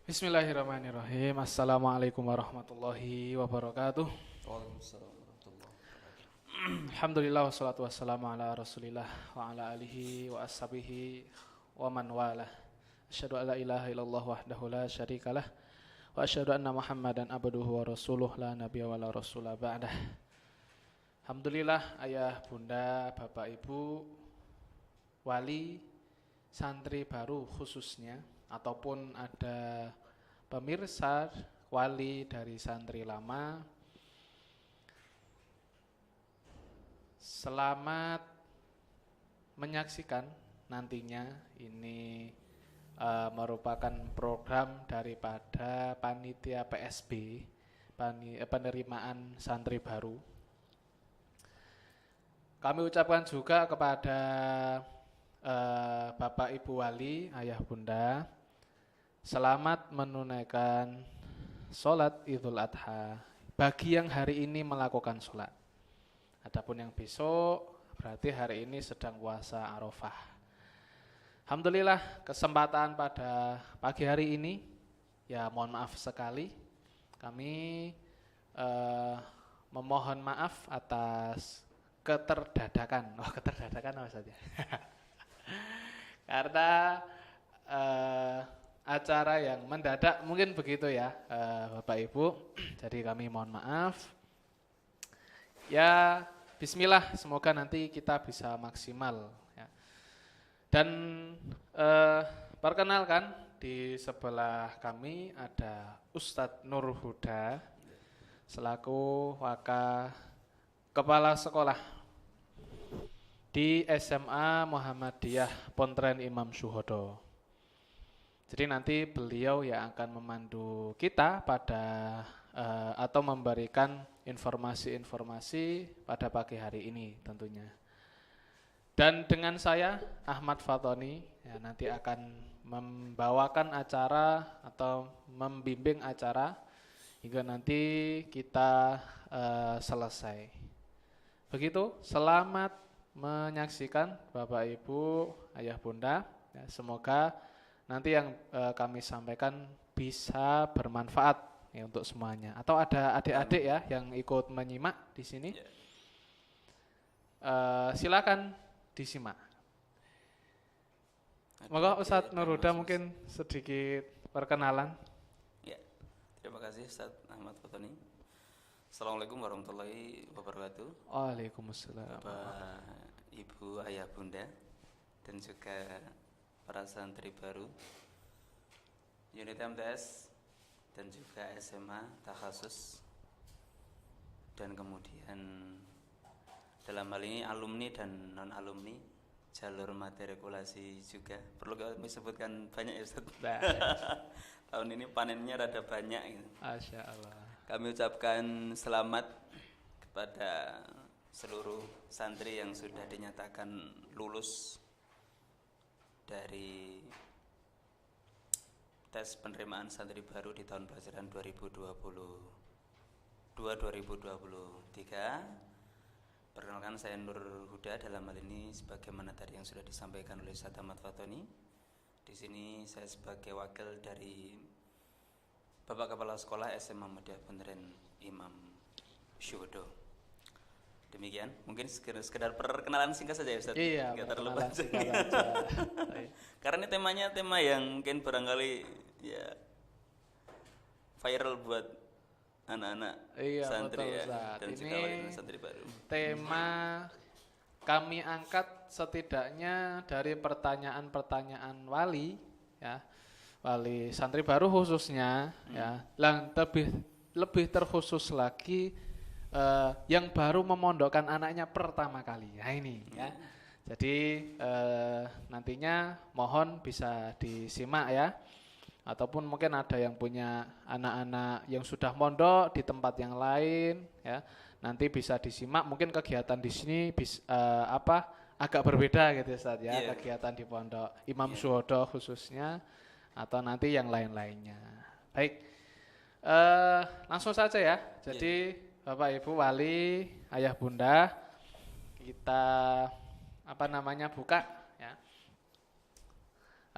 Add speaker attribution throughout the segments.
Speaker 1: Bismillahirrahmanirrahim. Assalamualaikum warahmatullahi wabarakatuh.
Speaker 2: Waalaikumsalam warahmatullahi wabarakatuh.
Speaker 1: Alhamdulillah wassalatu wassalamu ala Rasulillah wa ala alihi wa ashabihi wa man walah. Asyhadu an la ilaha illallah wahdahu la syarikalah wa asyhadu anna Muhammadan abduhu wa rasuluh la nabiyya wa la rasula ba'dah. Alhamdulillah ayah, bunda, bapak, ibu, wali, santri baru khususnya, ataupun ada pemirsa wali dari santri lama, selamat menyaksikan nantinya. Ini merupakan program daripada panitia PSB, penerimaan santri baru. Kami ucapkan juga kepada Bapak Ibu Wali, Ayah Bunda, selamat menunaikan sholat Idul Adha bagi yang hari ini melakukan sholat. Adapun yang besok berarti hari ini sedang puasa Arafah. Alhamdulillah kesempatan pada pagi hari ini, ya mohon maaf sekali kami memohon maaf atas keterdadakan. Keterdadakan apa saja? Karena acara yang mendadak mungkin begitu ya, Bapak Ibu. Jadi kami mohon maaf. Ya bismillah, semoga nanti kita bisa maksimal ya. Dan perkenalkan, di sebelah kami ada Ustadz Nur Huda selaku Kepala Sekolah di SMA Muhammadiyah Pontren Imam Syuhodo. Jadi nanti beliau yang akan memandu kita pada atau memberikan informasi-informasi pada pagi hari ini tentunya. Dan dengan saya Ahmad Fatoni ya, nanti akan membawakan acara atau membimbing acara hingga nanti kita selesai. Begitu, selamat menyaksikan Bapak Ibu, Ayah Bunda. Ya, semoga nanti yang kami sampaikan bisa bermanfaat ya untuk semuanya. Atau ada adik-adik ya yang ikut menyimak di sini. Silakan disimak. Moga Ustadz Nur Huda mungkin sedikit perkenalan.
Speaker 2: Ya, terima kasih Ustadz Ahmad Fatoni. Assalamualaikum warahmatullahi wabarakatuh.
Speaker 1: Waalaikumsalam.
Speaker 2: Bapak, Ibu, Ayah, Bunda, dan juga para santri baru unit MTS dan juga SMA Takhasus, dan kemudian dalam hal ini alumni dan non alumni jalur matrikulasi juga. Perlu kami sebutkan banyak ya Ustaz? Tahun ini panennya rada banyak gitu.
Speaker 1: Masya Allah.
Speaker 2: Kami ucapkan selamat kepada seluruh santri yang sudah dinyatakan lulus dari tes penerimaan santri baru di tahun pelajaran 2022-2023. Perkenalkan, saya Nur Huda, dalam hal ini sebagaimana tadi yang sudah disampaikan oleh Ustadz Ahmad Fatoni. Di sini saya sebagai wakil dari Bapak Kepala Sekolah SMA Muhammadiyah Pontren Imam Syuhodo. Demikian, mungkin sekedar perkenalan singkat saja ya Ustaz.
Speaker 1: Iya,
Speaker 2: Nggak terlalu
Speaker 1: perkenalan
Speaker 2: panjang.
Speaker 1: singkat aja.
Speaker 2: Karena ini temanya tema yang mungkin barangkali ya viral buat anak-anak santri
Speaker 1: betul,
Speaker 2: ya,
Speaker 1: Ustaz.
Speaker 2: dan juga
Speaker 1: Ini
Speaker 2: wali santri baru.
Speaker 1: tema kami angkat setidaknya dari pertanyaan-pertanyaan wali ya. Wali santri baru khususnya ya. Lebih terkhusus lagi yang baru memondokkan anaknya pertama kali. Nah ini ya. Jadi nantinya mohon bisa disimak ya. Ataupun mungkin ada yang punya anak-anak yang sudah mondok di tempat yang lain ya. Nanti bisa disimak, mungkin kegiatan di sini agak berbeda gitu Ustaz ya, kegiatan di pondok Imam Syuhodo khususnya atau nanti yang lain-lainnya. Baik. Langsung saja ya. Jadi Bapak Ibu Wali, Ayah Bunda, kita buka ya.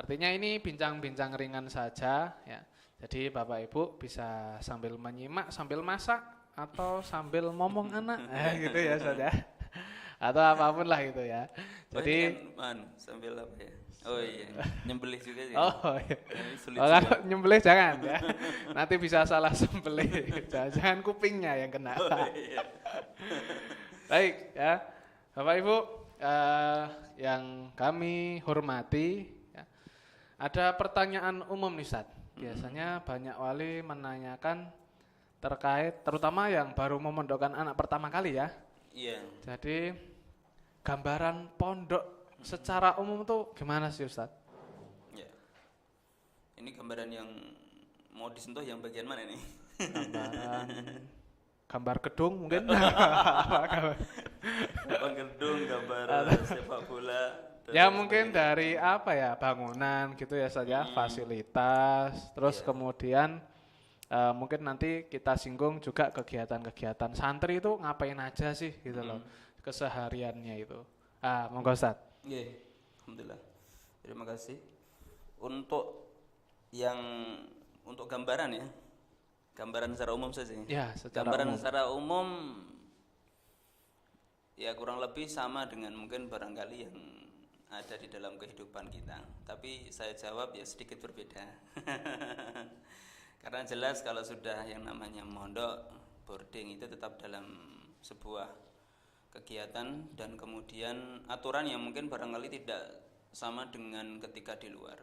Speaker 1: Artinya ini bincang-bincang ringan saja ya. Jadi Bapak Ibu bisa sambil menyimak, sambil masak atau sambil ngomong anak, gitu ya Ustaz ya. Atau apapun lah gitu ya.
Speaker 2: Oh,
Speaker 1: Jadi
Speaker 2: ini kan sambil apa ya? Oh iya, nyembelih juga sih.
Speaker 1: oh, iya.
Speaker 2: Ini sulit
Speaker 1: Oh,
Speaker 2: juga.
Speaker 1: kalau nyembelih jangan ya. Nanti bisa salah sembelih. Jangan kupingnya yang kena.
Speaker 2: Oh iya.
Speaker 1: Baik ya. Bapak Ibu yang kami hormati ya. Ada pertanyaan umum nih Ustaz. Biasanya banyak wali menanyakan terkait terutama yang baru memondokkan anak pertama kali ya.
Speaker 2: Iya.
Speaker 1: Jadi gambaran pondok secara umum tuh gimana sih Ustaz?
Speaker 2: Ya. Ini gambaran yang mau disentuh yang bagian mana nih?
Speaker 1: Gambar gedung mungkin?
Speaker 2: Gambar gedung, gambar sepak bola.
Speaker 1: Ya mungkin dari apa ya, bangunan gitu ya saja, fasilitas, terus kemudian mungkin nanti kita singgung juga kegiatan-kegiatan santri itu ngapain aja sih gitu loh, kesehariannya itu. Monggo Ustaz.
Speaker 2: Iya, alhamdulillah. Terima kasih. Untuk gambaran ya, gambaran secara umum saja.
Speaker 1: Ya, secara
Speaker 2: Gambaran
Speaker 1: umum.
Speaker 2: secara umum ya kurang lebih sama dengan mungkin barangkali yang ada di dalam kehidupan kita. Tapi saya jawab ya sedikit berbeda. Karena jelas kalau sudah yang namanya mondok, boarding itu tetap dalam sebuah kegiatan dan kemudian aturan yang mungkin barangkali tidak sama dengan ketika di luar.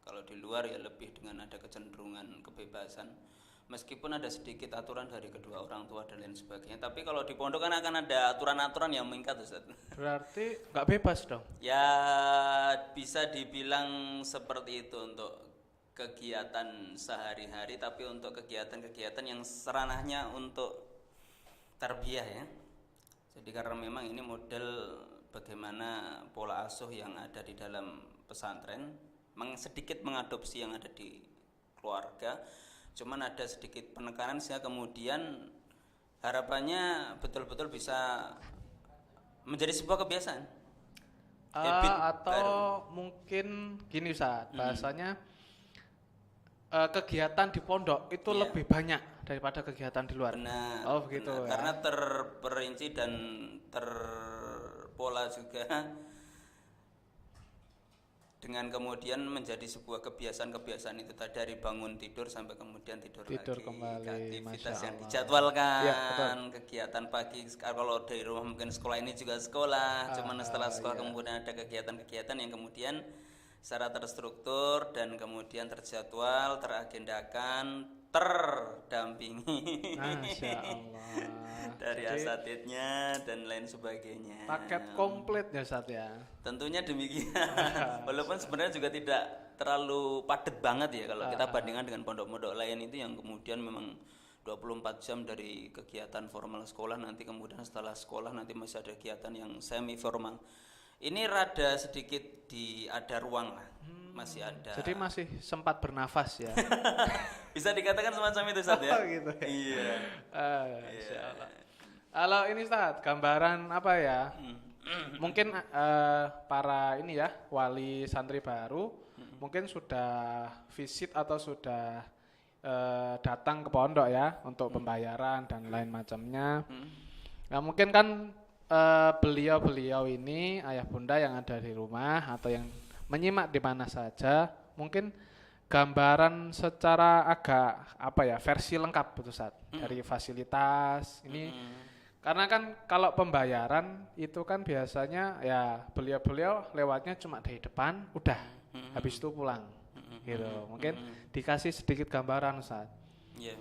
Speaker 2: Kalau di luar ya lebih dengan ada kecenderungan kebebasan. Meskipun ada sedikit aturan dari kedua orang tua dan lain sebagainya, tapi kalau di pondok kan akan ada aturan-aturan yang mengikat Ustaz.
Speaker 1: Berarti nggak bebas dong?
Speaker 2: Ya bisa dibilang seperti itu untuk kegiatan sehari-hari, tapi untuk kegiatan-kegiatan yang seranahnya untuk tarbiyah ya. Jadi karena memang ini model bagaimana pola asuh yang ada di dalam pesantren, sedikit mengadopsi yang ada di keluarga. Cuman ada sedikit penekanan sehingga kemudian harapannya betul-betul bisa menjadi sebuah kebiasaan.
Speaker 1: Atau mungkin gini Ustaz, bahasanya kegiatan di pondok itu lebih banyak daripada kegiatan di luar.
Speaker 2: Benar.
Speaker 1: Oh begitu ya.
Speaker 2: Karena terperinci dan terpola juga dengan kemudian menjadi sebuah kebiasaan-kebiasaan itu tadi dari bangun tidur sampai kemudian tidur lagi,
Speaker 1: kembali,
Speaker 2: aktivitas
Speaker 1: Masya
Speaker 2: yang
Speaker 1: Allah.
Speaker 2: dijadwalkan,
Speaker 1: Ya, betul.
Speaker 2: kegiatan pagi kalau dari rumah mungkin sekolah ini juga sekolah, cuman setelah sekolah kemudian ada kegiatan-kegiatan yang kemudian secara terstruktur dan kemudian terjadwal, teragendakan, terdampingi
Speaker 1: Masya Allah.
Speaker 2: dari
Speaker 1: Jadi,
Speaker 2: asatidnya dan lain sebagainya.
Speaker 1: paket komplit ya Ustaz ya.
Speaker 2: Tentunya demikian. Walaupun sebenarnya juga tidak terlalu padat banget ya kalau kita bandingkan dengan pondok-pondok lain itu yang kemudian memang 24 jam dari kegiatan formal sekolah, nanti kemudian setelah sekolah nanti masih ada kegiatan yang semi formal. Ini rada sedikit ada ruang lah. Masih ada.
Speaker 1: Jadi masih sempat bernafas ya.
Speaker 2: Bisa dikatakan semacam itu Ustaz ya.
Speaker 1: Oh, gitu ya.
Speaker 2: Iya.
Speaker 1: Masya Allah. Kalau ini Ustaz, gambaran apa ya? Mungkin para ini ya, wali santri baru mungkin sudah visit atau sudah datang ke pondok ya untuk pembayaran dan lain macamnya. Nah, mungkin kan beliau-beliau ini ayah bunda yang ada di rumah atau yang menyimak di mana saja, mungkin gambaran secara agak apa ya, versi lengkap betul Ustaz, dari fasilitas ini. Karena kan kalau pembayaran itu kan biasanya ya beliau-beliau lewatnya cuma dari depan, udah habis itu pulang, gitu. Mungkin dikasih sedikit gambaran Ustaz.
Speaker 2: Iya.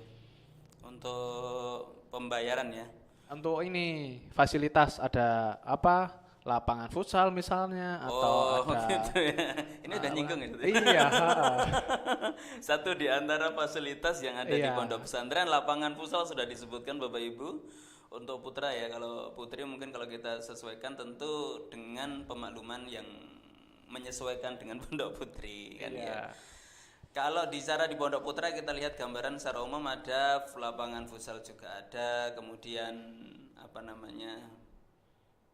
Speaker 2: Untuk pembayaran ya.
Speaker 1: Untuk ini fasilitas ada apa? Lapangan futsal misalnya atau ada
Speaker 2: gitu ya. Ini udah nyinggung ya.
Speaker 1: Iya.
Speaker 2: Satu di antara fasilitas yang ada di pondok pesantren, lapangan futsal sudah disebutkan Bapak Ibu. Untuk putra ya, kalau putri mungkin kalau kita sesuaikan tentu dengan pemakluman yang menyesuaikan dengan pondok putri kan ya. Kalau bicara di pondok putra kita lihat gambaran secara umum ada lapangan futsal juga ada, kemudian apa namanya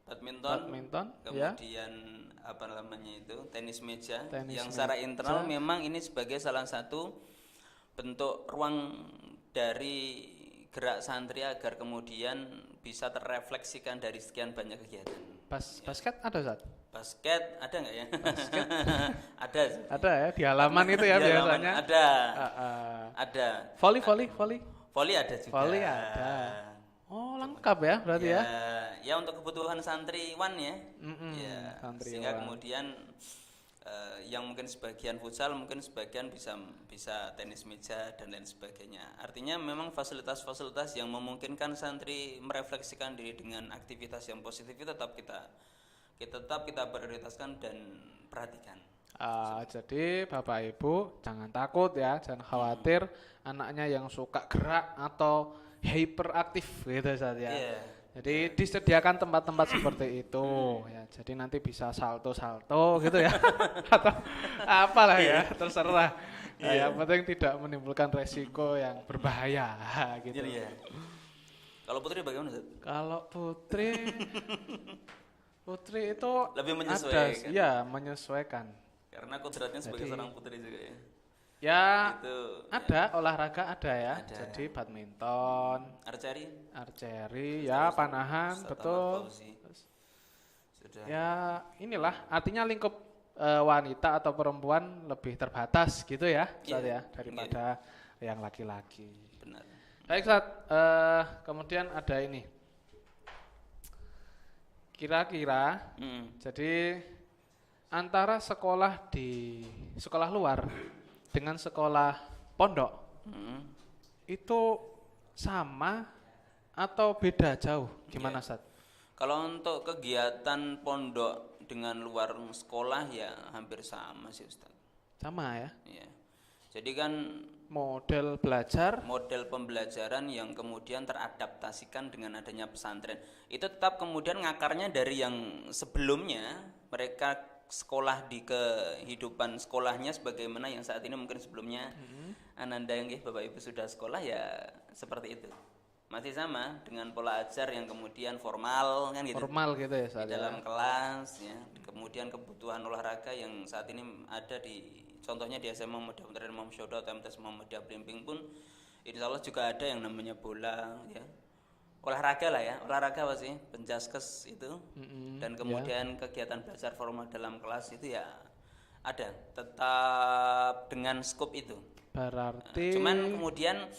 Speaker 2: badminton kemudian apa namanya itu tenis meja yang secara internal memang ini sebagai salah satu bentuk ruang dari gerak santri agar kemudian bisa terrefleksikan dari sekian banyak kegiatan.
Speaker 1: Basket ada Ustaz?
Speaker 2: Basket ada nggak ya?
Speaker 1: Basket
Speaker 2: Ada.
Speaker 1: ada ya di halaman itu ya
Speaker 2: Di halaman
Speaker 1: biasanya.
Speaker 2: ada.
Speaker 1: Uh.
Speaker 2: Ada.
Speaker 1: Volley
Speaker 2: ada juga.
Speaker 1: Volley ada. Oh, lengkap ya berarti ya.
Speaker 2: Ya untuk kebutuhan santriwan ya. Ya,
Speaker 1: santriwan.
Speaker 2: Sehingga kemudian yang mungkin sebagian futsal, mungkin sebagian bisa tenis meja dan lain sebagainya. Artinya memang fasilitas-fasilitas yang memungkinkan santri merefleksikan diri dengan aktivitas yang positif itu tetap kita prioritaskan dan perhatikan.
Speaker 1: Jadi Bapak Ibu jangan takut ya, jangan khawatir anaknya yang suka gerak atau hyperaktif gitu saja. Yeah. Jadi disediakan tempat-tempat seperti itu ya. Jadi nanti bisa salto gitu ya. Atau apalah ya, terserah. Yang penting tidak menimbulkan resiko yang berbahaya gitu.
Speaker 2: Yeah. Kalau Putri bagaimana, Ustaz?
Speaker 1: Kalau Putri itu
Speaker 2: lebih menyesuaikan.
Speaker 1: Menyesuaikan.
Speaker 2: Karena kodratnya sebagai seorang putri juga ya.
Speaker 1: Ya, itu, ada olahraga ada ya. Ada. Jadi badminton, archery, ya panahan, betul. Sudah. Ya, inilah artinya lingkup wanita atau perempuan lebih terbatas gitu ya, Ustaz ya, daripada yang laki-laki.
Speaker 2: Benar.
Speaker 1: Baik, Ustaz. Kemudian ada ini. Kira-kira, jadi antara sekolah di sekolah luar dengan sekolah pondok itu sama atau beda jauh? Gimana, Ustaz?
Speaker 2: Kalau untuk kegiatan pondok dengan luar sekolah ya hampir sama sih, Ustaz.
Speaker 1: Sama ya?
Speaker 2: Iya. Jadi kan
Speaker 1: model
Speaker 2: pembelajaran yang kemudian teradaptasikan dengan adanya pesantren itu tetap kemudian ngakarnya dari yang sebelumnya mereka sekolah di kehidupan sekolahnya sebagaimana yang saat ini mungkin sebelumnya Ananda yang Bapak Ibu sudah sekolah ya seperti itu. Masih sama dengan pola ajar yang kemudian formal kan gitu.
Speaker 1: Formal gitu ya
Speaker 2: di dalam kelas ya. Kemudian kebutuhan olahraga yang saat ini ada di contohnya di SMA Muhammadiyah Imam Syuhada atau MTS Muhammadiyah Blimbing pun insya Allah juga ada yang namanya bola ya. Olahraga lah ya, olahraga apa sih? Penjaskes itu dan kemudian kegiatan belajar formal dalam kelas itu ya ada, tetap dengan skop itu.
Speaker 1: Berarti
Speaker 2: cuman kemudian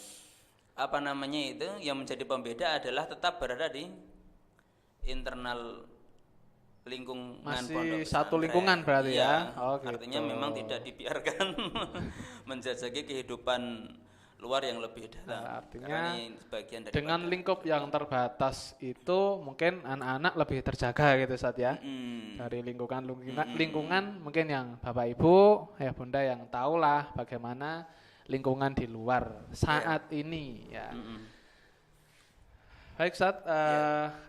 Speaker 2: apa namanya itu yang menjadi pembeda adalah tetap berada di internal lingkungan
Speaker 1: masih
Speaker 2: pondok
Speaker 1: satu lingkungan berarti ya.
Speaker 2: Artinya memang tidak dibiarkan menjajaki kehidupan luar yang lebih dalam.
Speaker 1: Artinya dengan lingkup yang terbatas itu mungkin anak-anak lebih terjaga gitu Ustaz ya. Dari lingkungan mungkin yang Bapak Ibu, ayah bunda yang tahulah bagaimana lingkungan di luar saat ini ya. Baik Ustaz,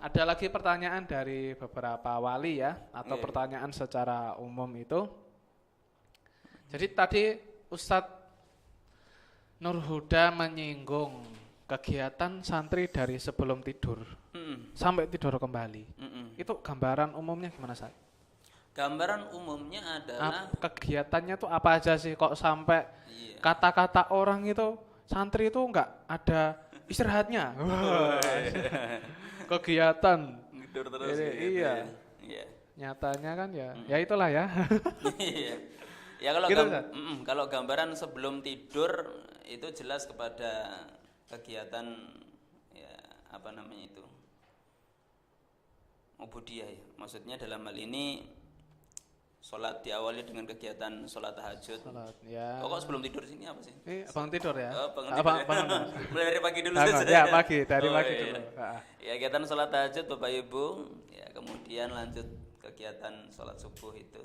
Speaker 1: ada lagi pertanyaan dari beberapa wali ya atau pertanyaan secara umum itu. Jadi tadi Ustadz Nurhuda menyinggung kegiatan santri dari sebelum tidur sampai tidur kembali. Itu gambaran umumnya gimana, Ustaz?
Speaker 2: Gambaran umumnya adalah
Speaker 1: kegiatannya tuh apa aja sih kok sampai kata-kata orang itu santri itu enggak ada istirahatnya. Kegiatan
Speaker 2: tidur terus
Speaker 1: gitu. Iya. Nyatanya kan ya itulah ya.
Speaker 2: Ya kalau gitu, kalau gambaran sebelum tidur itu jelas kepada kegiatan ya apa namanya itu ubudiyah ya. Maksudnya dalam hal ini sholat diawali dengan kegiatan sholat tahajud.
Speaker 1: Ya.
Speaker 2: Kok sebelum tidur sini apa sih?
Speaker 1: Bangun tidur ya.
Speaker 2: Bangun. Mulai dari pagi dulu
Speaker 1: saja. Ya pagi pagi dulu.
Speaker 2: Ya kegiatan sholat tahajud Bapak Ibu. Ya kemudian lanjut kegiatan sholat subuh itu.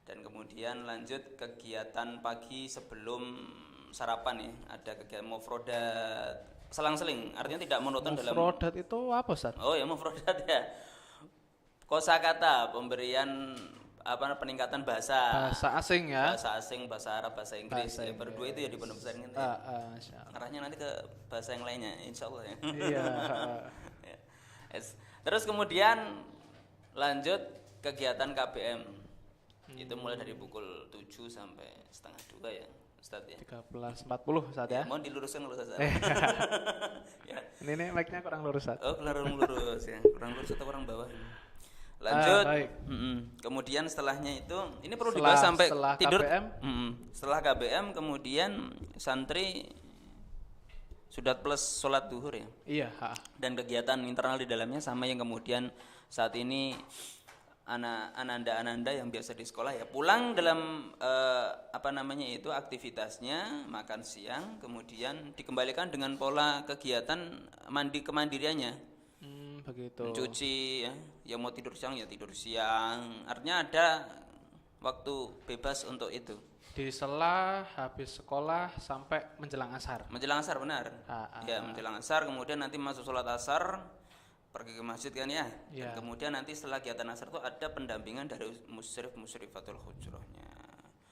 Speaker 2: Dan kemudian lanjut kegiatan pagi sebelum sarapan ya. Ada kegiatan mufrodat selang-seling, artinya tidak monoton dalam.
Speaker 1: Mufrodat itu apa, Ustaz?
Speaker 2: Oh ya, mufrodat ya. Kosakata, pemberian peningkatan bahasa
Speaker 1: asing ya.
Speaker 2: Bahasa asing, bahasa Arab, bahasa Inggris. Ya, berdua itu ya di pondok pesantren ini. Arahnya nanti ke bahasa yang lainnya, insyaallah ya. Iya. Terus kemudian lanjut kegiatan KBM. Itu mulai dari pukul 7 sampai setengah 2 ya. Ustaz ya.
Speaker 1: 13.40 Ustaz ya.
Speaker 2: Mohon diluruskan kalau Ustaz. Ya.
Speaker 1: Ini mic-nya kurang lurus Ustaz.
Speaker 2: Oh, kurang lurus ya. Kurang lurus atau kurang bawah? Lanjut.
Speaker 1: Baik.
Speaker 2: Kemudian setelahnya itu ini perlu dibahas sampai
Speaker 1: setelah
Speaker 2: tidur.
Speaker 1: KBM?
Speaker 2: Setelah KBM kemudian santri sudah plus sholat duhur ya.
Speaker 1: Iya,
Speaker 2: Dan kegiatan internal di dalamnya sama yang kemudian saat ini ananda yang biasa di sekolah ya pulang dalam aktivitasnya makan siang kemudian dikembalikan dengan pola kegiatan kemandiriannya.
Speaker 1: Begitu.
Speaker 2: Mencuci ya mau tidur siang ya tidur siang. Artinya ada waktu bebas untuk itu.
Speaker 1: Di sela habis sekolah sampai menjelang asar.
Speaker 2: Menjelang asar benar. Ya, menjelang asar kemudian nanti masuk sholat asar pergi ke masjid kan ya. Dan kemudian nanti setelah kegiatan asar itu ada pendampingan dari musrifatul hujrahnya.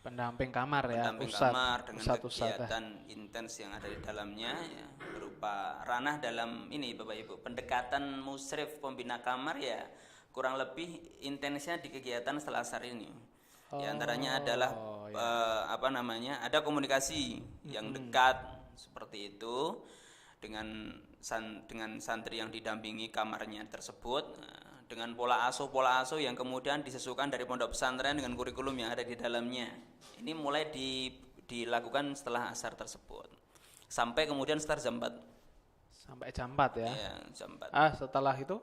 Speaker 1: Pendamping kamar ya.
Speaker 2: Pendamping kamar dengan kegiatan intens yang ada di dalamnya ya, berupa ranah dalam ini Bapak Ibu. Pendekatan musrif pembina kamar ya kurang lebih intensnya di kegiatan setelah asar ini. Di antaranya adalah ada komunikasi yang dekat seperti itu dengan santri yang didampingi kamarnya tersebut, dengan pola asuh yang kemudian disesuaikan dari pondok pesantren dengan kurikulum yang ada di dalamnya. Ini mulai dilakukan setelah asar tersebut sampai kemudian start jam 4.
Speaker 1: Sampai jam 4 ya.
Speaker 2: Iya, jam 4.
Speaker 1: Setelah itu?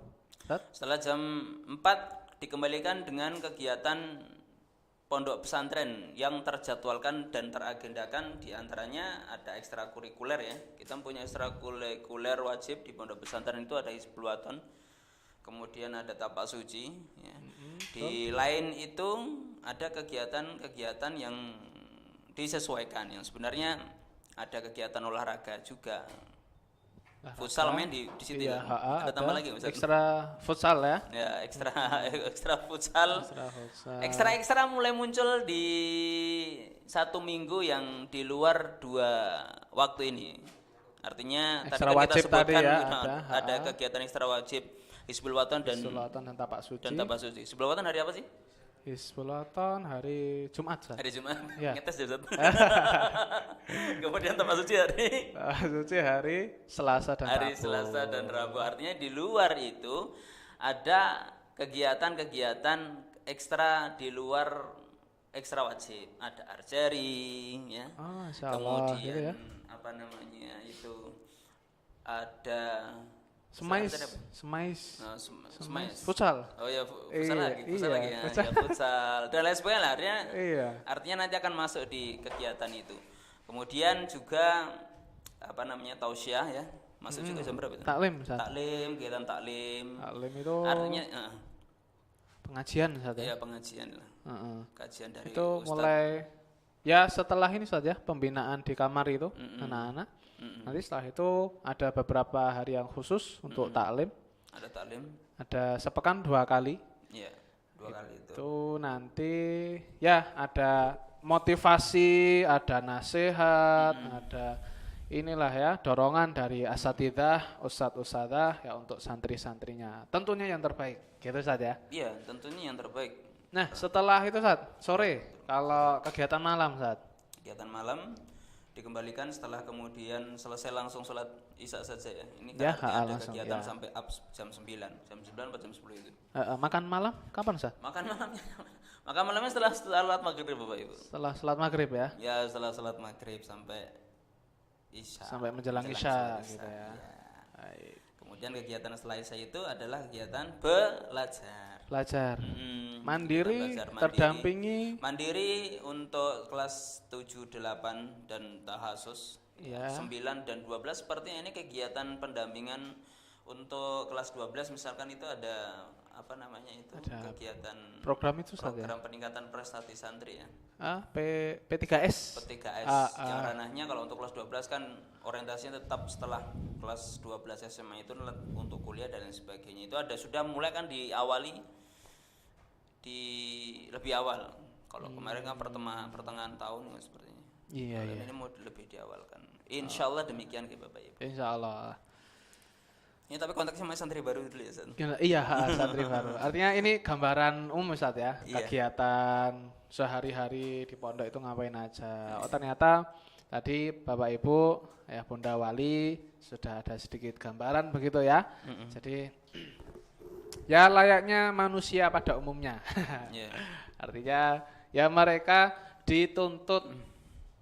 Speaker 2: Setelah jam 4 dikembalikan dengan kegiatan pondok pesantren yang terjadwalkan dan teragendakan. Diantaranya ada ekstrakurikuler ya. Kita punya ekstrakurikuler wajib di pondok pesantren itu ada Hizbul Waton, kemudian ada tapak suci ya. Di lain itu ada kegiatan-kegiatan yang disesuaikan, yang sebenarnya ada kegiatan olahraga juga. Futsal main di situ
Speaker 1: ya.
Speaker 2: Ada tambah lagi Ustaz.
Speaker 1: Ekstra futsal ya.
Speaker 2: Ya, ekstra futsal. Ekstra mulai muncul di 1 minggu yang di luar 2 waktu ini. Artinya
Speaker 1: ekstra
Speaker 2: tadi kita sebutkan
Speaker 1: ya,
Speaker 2: ada kegiatan ekstra wajib Hizbul Waton dan
Speaker 1: Tapak Suci.
Speaker 2: Hizbul Waton hari apa sih?
Speaker 1: Hizbul Waton hari Jumat.
Speaker 2: Hari Jumat.
Speaker 1: Ya.
Speaker 2: Ngetes ya, Ustaz. Kemudian Tapak Suci
Speaker 1: hari Selasa dan Rabu.
Speaker 2: Hari Selasa dan Rabu. Artinya di luar itu ada kegiatan-kegiatan ekstra di luar ekstra wajib. Ada archery ya. Kemudian
Speaker 1: gitu ya.
Speaker 2: Ada
Speaker 1: Semais futsal.
Speaker 2: Oh ya, futsal lagi ya.
Speaker 1: Futsal.
Speaker 2: Ya, futsal. Dan lain sebagainya lah.
Speaker 1: Artinya
Speaker 2: nanti akan masuk di kegiatan itu. Kemudian juga tausiah ya. Masuk juga jam berapa itu?
Speaker 1: Taklim,
Speaker 2: kegiatan taklim.
Speaker 1: Taklim itu
Speaker 2: artinya
Speaker 1: pengajian Ustaz ya.
Speaker 2: Iya, pengajian lah. Kajian dari
Speaker 1: itu
Speaker 2: Ustaz.
Speaker 1: mulai ya setelah ini Ustaz ya, pembinaan di kamar itu anak-anak. Nanti setelah itu ada beberapa hari yang khusus untuk taklim.
Speaker 2: Ada taklim.
Speaker 1: Ada sepekan 2 kali.
Speaker 2: Iya, 2 kali itu.
Speaker 1: Itu nanti ya ada motivasi, ada nasihat, ada inilah ya dorongan dari asatidzah, ustadz-ustadzah ya untuk santri-santrinya. Tentunya yang terbaik, gitu Ustaz ya.
Speaker 2: Iya, tentunya yang terbaik.
Speaker 1: Nah, setelah itu Ustaz, sore kalau kegiatan malam Ustaz.
Speaker 2: Kegiatan malam dikembalikan setelah kemudian selesai langsung sholat isya saja ya. Ini
Speaker 1: ya,
Speaker 2: ada
Speaker 1: langsung,
Speaker 2: kegiatan
Speaker 1: ya.
Speaker 2: sampai jam 9 atau jam 10 itu.
Speaker 1: Makan malam kapan Ustaz?
Speaker 2: Makan malamnya setelah salat maghrib Bapak Ibu.
Speaker 1: Setelah salat maghrib ya?
Speaker 2: Ya, setelah salat maghrib sampai isya.
Speaker 1: Sampai menjelang isya gitu ya.
Speaker 2: Kemudian kegiatan setelah isya itu adalah kegiatan belajar.
Speaker 1: Mandiri, terdampingi.
Speaker 2: Mandiri untuk kelas 7, 8 dan tahasus.
Speaker 1: Ya.
Speaker 2: 9 dan 12 sepertinya ini kegiatan pendampingan untuk kelas 12 misalkan itu ada kegiatan
Speaker 1: program itu
Speaker 2: program peningkatan prestasi santri ya.
Speaker 1: P3S.
Speaker 2: Yang ranahnya kalau untuk kelas 12 kan orientasinya tetap setelah kelas 12 SMA itu untuk kuliah dan lain sebagainya. Itu sudah mulai kan diawali di lebih awal. Kalau kemarin kan pertengahan tahun sepertinya.
Speaker 1: Iya.
Speaker 2: Ini mau lebih diawalkan. Insyaallah demikian ya Bapak Ibu.
Speaker 1: Insyaallah.
Speaker 2: Ini tapi konteksnya sama santri baru dulu ya Ustaz.
Speaker 1: Iya, santri baru. Artinya ini gambaran umum Ustaz ya. Kegiatan sehari-hari di pondok itu ngapain aja. Oh ternyata tadi Bapak Ibu ya Bunda Wali sudah ada sedikit gambaran begitu ya. Jadi ya layaknya manusia pada umumnya.
Speaker 2: Yeah.
Speaker 1: Artinya ya mereka dituntut,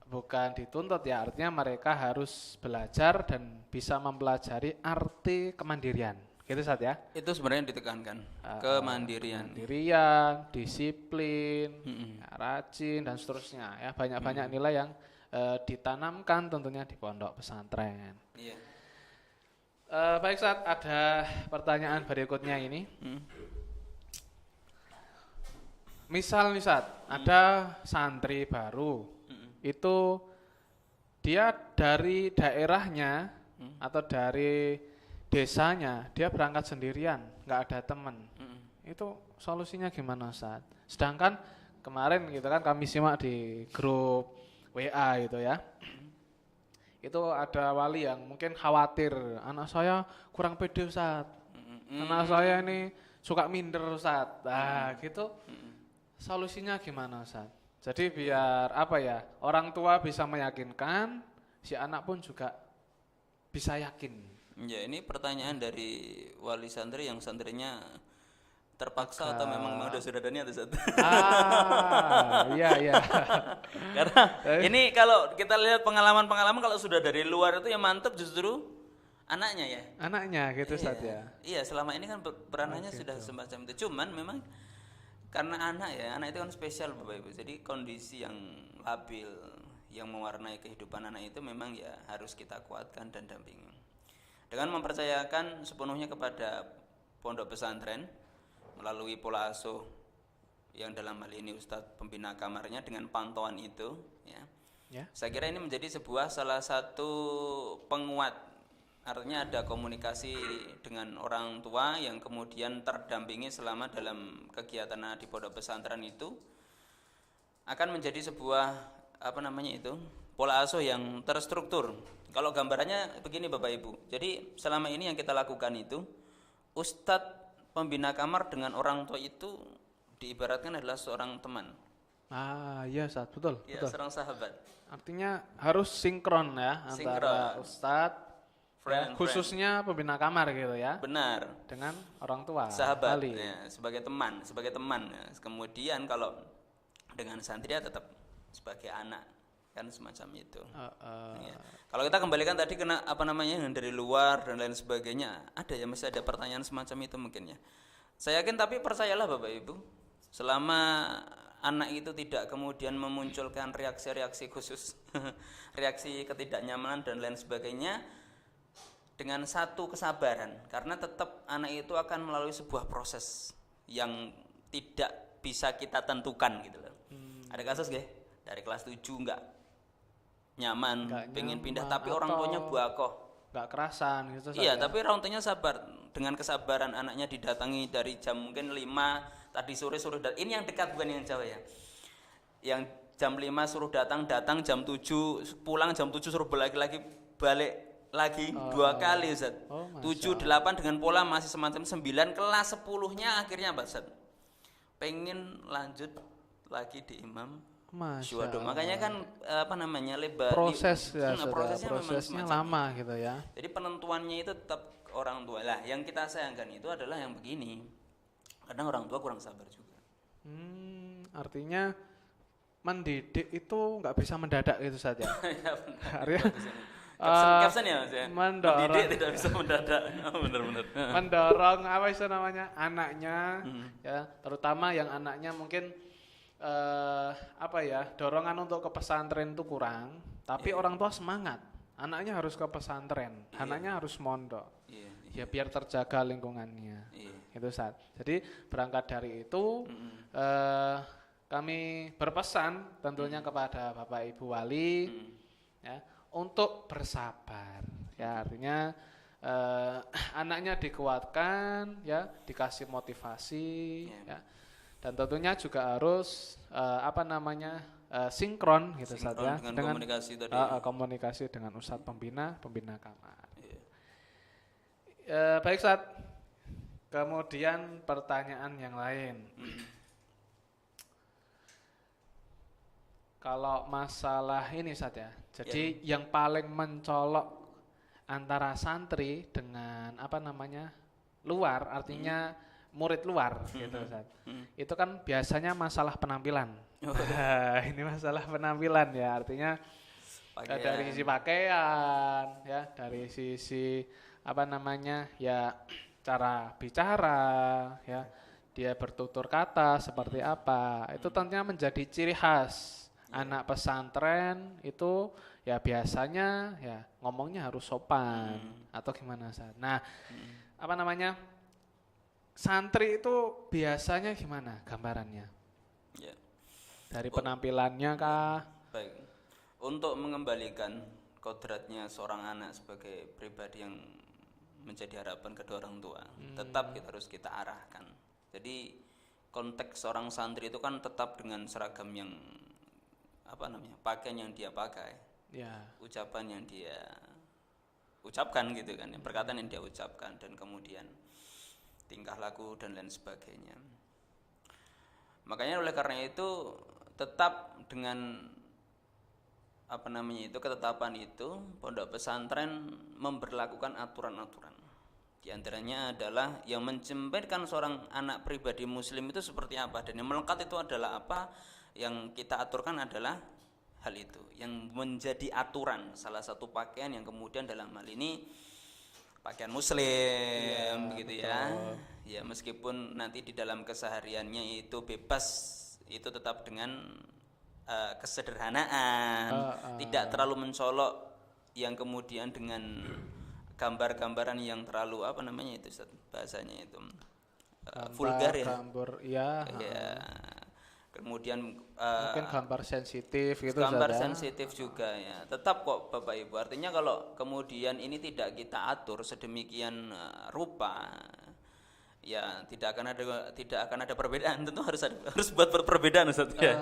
Speaker 1: bukan dituntut ya, artinya mereka harus belajar dan bisa mempelajari arti kemandirian. Gitu Sat ya.
Speaker 2: Itu sebenarnya ditekankan kemandirian.
Speaker 1: Kemandirian, disiplin, ya, rajin dan seterusnya ya, banyak-banyak nilai yang ditanamkan tentunya di pondok pesantren.
Speaker 2: Iya.
Speaker 1: Baik Sat, ada pertanyaan berikutnya ini. Misal nih Sat, ada santri baru, itu dia dari daerahnya atau dari desanya, dia berangkat sendirian, nggak ada teman. Itu solusinya gimana Sat? Sedangkan kemarin gitu kan kami simak di grup WA gitu ya. Itu ada wali yang mungkin khawatir, anak saya kurang pede Ustaz. Anak saya ini suka minder Ustaz. Nah, gitu. Solusinya gimana Ustaz? Jadi biar apa ya? Orang tua bisa meyakinkan, si anak pun juga bisa yakin.
Speaker 2: Ya, ini pertanyaan dari wali santri yang santrinya terpaksa atau memang sudah ada niat Ustaz?
Speaker 1: Iya.
Speaker 2: Karena ini kalau kita lihat pengalaman-pengalaman kalau sudah dari luar itu yang mantep justru anaknya ya.
Speaker 1: Anaknya gitu Ustaz ya.
Speaker 2: Iya, selama ini kan peranannya sudah semacam itu. Cuman memang karena anak itu kan spesial Bapak Ibu. Jadi kondisi yang labil yang mewarnai kehidupan anak itu memang ya harus kita kuatkan dan dampingi. Dengan mempercayakan sepenuhnya kepada pondok pesantren melalui pola asuh yang dalam hal ini Ustadz pembina kamarnya dengan pantauan itu ya. Saya kira ini menjadi sebuah salah satu penguat. Artinya ada komunikasi dengan orang tua yang kemudian terdampingi selama dalam kegiatan di pondok pesantren itu akan menjadi sebuah pola asuh yang terstruktur. Kalau gambarannya begini Bapak Ibu. Jadi selama ini yang kita lakukan itu Ustadz pembina kamar dengan orang tua itu diibaratkan adalah seorang teman.
Speaker 1: Iya Ustaz, betul.
Speaker 2: Seorang sahabat.
Speaker 1: Artinya harus sinkron ya antara Ustadz khususnya pembina kamar gitu ya.
Speaker 2: Benar.
Speaker 1: Dengan orang tua.
Speaker 2: Sahabat ya, sebagai teman ya. Kemudian kalau dengan santri ya tetap sebagai anak kan semacam itu. Ya. Kalau kita kembalikan tadi kena yang dari luar dan lain sebagainya, masih ada pertanyaan semacam itu mungkin ya. Saya yakin tapi percayalah Bapak Ibu, selama anak itu tidak kemudian memunculkan reaksi-reaksi khusus, reaksi ketidaknyamanan dan lain sebagainya, dengan satu kesabaran, karena tetap anak itu akan melalui sebuah proses yang tidak bisa kita tentukan gitu loh. Ada kasus dari kelas 7 enggak nyaman, pengen pindah tapi orang tuanya buakoh,
Speaker 1: enggak kerasan gitu.
Speaker 2: Iya, tapi orang tuanya sabar. Dengan kesabaran anaknya didatangi dari jam mungkin 5 tadi sore suruh datang. Ini yang dekat bukan yang jauh ya. Yang jam 5 suruh datang jam 7, pulang jam 7 suruh balik lagi 2 kali Ustaz. 7, 8 dengan pola masih semacam 9, kelas 10-nya akhirnya Ustaz pengen lanjut lagi di imam syuhada. Makanya kan lebar
Speaker 1: prosesnya lama gitu ya.
Speaker 2: Jadi penentuannya itu tetap orang tua lah. Yang kita sayangkan itu adalah yang begini. Kadang orang tua kurang sabar juga.
Speaker 1: Artinya mendidik itu nggak bisa mendadak gitu saja.
Speaker 2: Ya benar. Caption ya Mas ya. Mendidik tidak bisa mendadak. Benar-benar.
Speaker 1: Mendorong anaknya ya, terutama yang anaknya mungkin dorongan untuk ke pesantren itu kurang, tapi orang tua semangat. Anaknya harus ke pesantren, anaknya harus mondok. Ya biar terjaga lingkungannya. Itu Ustaz. Jadi berangkat dari itu kami berpesan tentunya kepada Bapak Ibu wali ya, untuk bersabar. Ya artinya anaknya dikuatkan ya, dikasih motivasi ya. Dan tentunya juga harus sinkron gitu saja dengan
Speaker 2: komunikasi tadi.
Speaker 1: Komunikasi dengan ustadz pembina kamar. Baik Ustadz. Kemudian pertanyaan yang lain. Kalau masalah ini saja, jadi yang paling mencolok antara santri dengan apa namanya luar, artinya murid luar gitu Ustaz. Itu kan biasanya masalah penampilan. Nah, ini masalah penampilan ya, artinya dari sisi pakaian, ya, dari sisi apa namanya ya cara bicara, ya, dia bertutur kata seperti apa, itu tentunya menjadi ciri khas. Anak pesantren itu ya biasanya ya ngomongnya harus sopan atau gimana Ustaz. Nah, apa namanya? Santri itu biasanya gimana gambarannya?
Speaker 2: Ya.
Speaker 1: Dari penampilannya kah?
Speaker 2: Baik. Untuk mengembalikan kodratnya seorang anak sebagai pribadi yang menjadi harapan kedua orang tua, tetap harus kita arahkan. Jadi konteks seorang santri itu kan tetap dengan seragam yang apa namanya, pakaian yang dia pakai, ucapan yang dia ucapkan gitu kan, perkataan yang dia ucapkan, dan kemudian tingkah laku dan lain sebagainya. Makanya oleh karena itu tetap dengan apa namanya itu, ketetapan itu pondok pesantren memberlakukan aturan-aturan. Di antaranya adalah yang mencemperkan seorang anak pribadi muslim itu seperti apa, dan yang melekat itu adalah apa. Yang kita aturkan adalah hal itu yang menjadi aturan, salah satu pakaian yang kemudian dalam hal ini pakaian muslim, begitu ya. Ya, meskipun nanti di dalam kesehariannya itu bebas, itu tetap dengan kesederhanaan, tidak terlalu mencolok yang kemudian dengan gambar-gambaran yang terlalu apa namanya itu bahasanya itu vulgar ya. Kemudian
Speaker 1: mungkin gambar sensitif gitu,
Speaker 2: gambar sensitif juga ya. Tetap kok Bapak Ibu, artinya kalau kemudian ini tidak kita atur sedemikian rupa, ya tidak akan ada perbedaan. Tentu harus buat perbedaan Ustaz ya.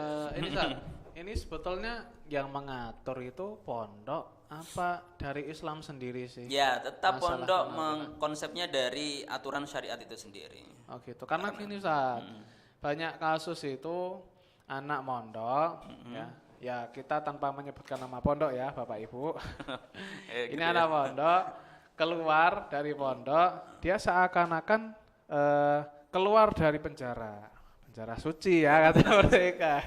Speaker 1: Ini sebetulnya yang mengatur itu pondok apa dari Islam sendiri sih?
Speaker 2: Ya, tetap pondok konsepnya dari aturan syariat itu sendiri.
Speaker 1: Oh gitu. Karena gini Ustaz, banyak kasus itu anak mondok, ya kita tanpa menyebutkan nama pondok ya Bapak Ibu. Ini gitu anak pondok keluar dari pondok, dia seakan-akan keluar dari penjara suci ya kata mereka.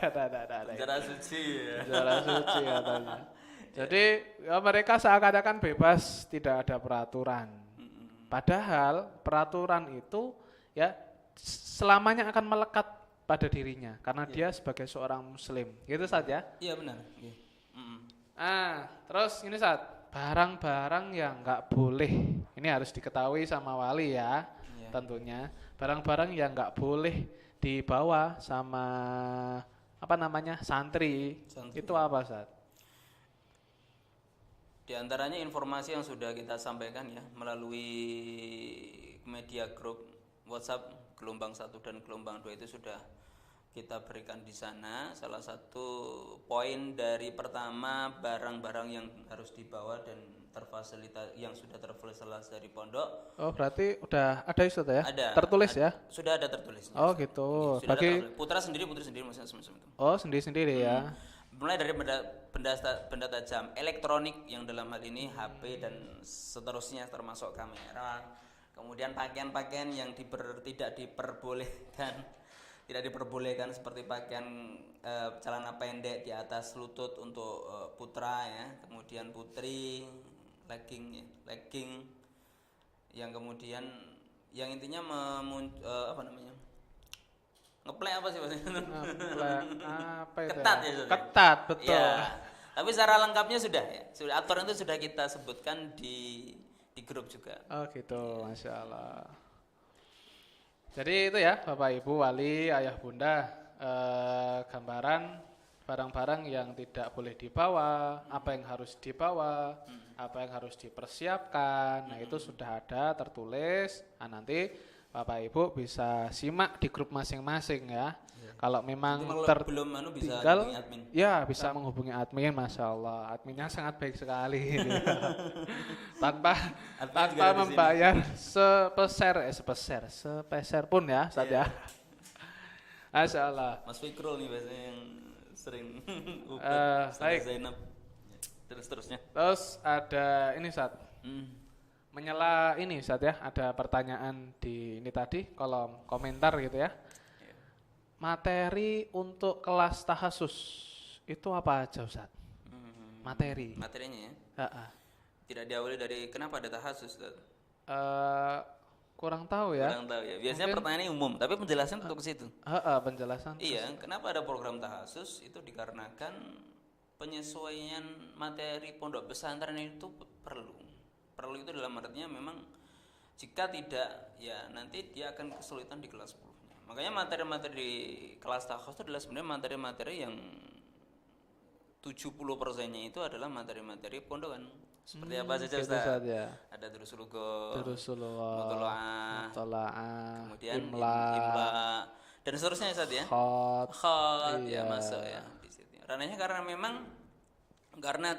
Speaker 2: Penjara suci ya.
Speaker 1: Penjara suci katanya. Jadi ya, mereka seakan-akan bebas, tidak ada peraturan. Padahal peraturan itu ya selamanya akan melekat pada dirinya karena dia sebagai seorang muslim. Gitu saja.
Speaker 2: Iya benar.
Speaker 1: Terus ini saat barang-barang yang nggak boleh, ini harus diketahui sama wali ya, tentunya barang-barang yang nggak boleh dibawa sama apa namanya santri. Itu apa Ustaz?
Speaker 2: Di antaranya informasi yang sudah kita sampaikan ya melalui media grup WhatsApp gelombang 1 dan gelombang 2 itu sudah kita berikan di sana. Salah satu poin dari pertama barang-barang yang harus dibawa dan terfasilitasi yang sudah terfasilitasi dari pondok. Oh, berarti udah ada Ustaz ya? Ada. Tertulis ya? Sudah ada tertulis. Oh, gitu. Sudah bagi putra sendiri maksudnya semacam itu. Oh, sendiri-sendiri ya. Mulai dari benda tajam elektronik yang dalam hal ini HP dan seterusnya termasuk kamera. Kemudian pakaian-pakaian yang tidak diperbolehkan seperti pakaian celana pendek di atas lutut untuk putra ya, kemudian putri legging yang kemudian yang intinya apa namanya? Ngeplek apa sih maksudnya? Apa itu? Ketat ya. Ketat, betul. Ya, tapi secara lengkapnya sudah aturan itu sudah kita sebutkan di grup juga. Oh gitu, Masya Allah. Jadi itu ya Bapak Ibu Wali, Ayah Bunda, gambaran barang-barang yang tidak boleh dibawa, apa yang harus dibawa, apa yang harus dipersiapkan. Nah itu sudah ada tertulis. Nah nanti Bapak Ibu bisa simak di grup masing-masing ya. Kalau memang tertinggal, ya bisa menghubungi admin, Masya Allah. Adminnya sangat baik sekali. tanpa membayar sepeser pun ya, Ustaz ya. Masya Allah. Mas Fikrul nih biasanya yang Sering.
Speaker 1: Baik.
Speaker 2: Zainab. Terusnya.
Speaker 1: Terus ada ini Ustaz.
Speaker 2: Hmm.
Speaker 1: Menyela ini Ustaz ya, ada pertanyaan di ini tadi kolom komentar gitu ya.
Speaker 2: Iya.
Speaker 1: Materi untuk kelas tahasus itu apa aja Ustaz? Materinya
Speaker 2: ya.
Speaker 1: Ha-ha.
Speaker 2: Tidak diawali dari kenapa ada tahasus, Ustaz?
Speaker 1: Kurang tahu ya.
Speaker 2: Kurang tahu ya. Biasanya
Speaker 1: Mungkin
Speaker 2: pertanyaannya umum, tapi penjelasan untuk ke situ.
Speaker 1: Penjelasan.
Speaker 2: Iya, kenapa ada program tahasus? Itu dikarenakan penyesuaian materi pondok pesantren itu perlu. Perlu itu dalam artinya memang jika tidak ya nanti dia akan kesulitan di kelas 10-nya. Makanya materi-materi di kelas tahasus itu adalah sebenarnya materi-materi yang 70%-nya itu adalah materi-materi pondokan. Seperti apa saja
Speaker 1: gitu
Speaker 2: Ustaz?
Speaker 1: ya.
Speaker 2: Ada Durusul Lughah,
Speaker 1: Mutola'ah,
Speaker 2: kemudian
Speaker 1: Imla,
Speaker 2: dan seterusnya Ustaz ya.
Speaker 1: Khot,
Speaker 2: Ya masuk ya di situ. Ranahnya karena memang karena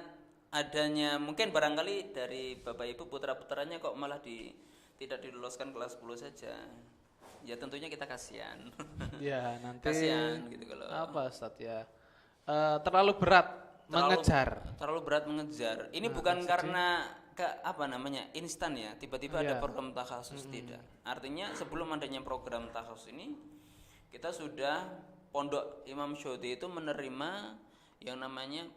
Speaker 2: adanya mungkin barangkali dari Bapak Ibu putra-putranya kok malah tidak diloloskan kelas 10 saja. Ya tentunya kita kasihan.
Speaker 1: Ya, nanti
Speaker 2: Kasihan gitu kalau.
Speaker 1: apa Ustaz ya? Terlalu berat mengejar.
Speaker 2: Terlalu berat mengejar. Ini bukan karena instan ya. Tiba-tiba ada program takhasus tidak. Artinya sebelum adanya program takhasus ini kita sudah Pondok Imam Syuuti itu menerima yang namanya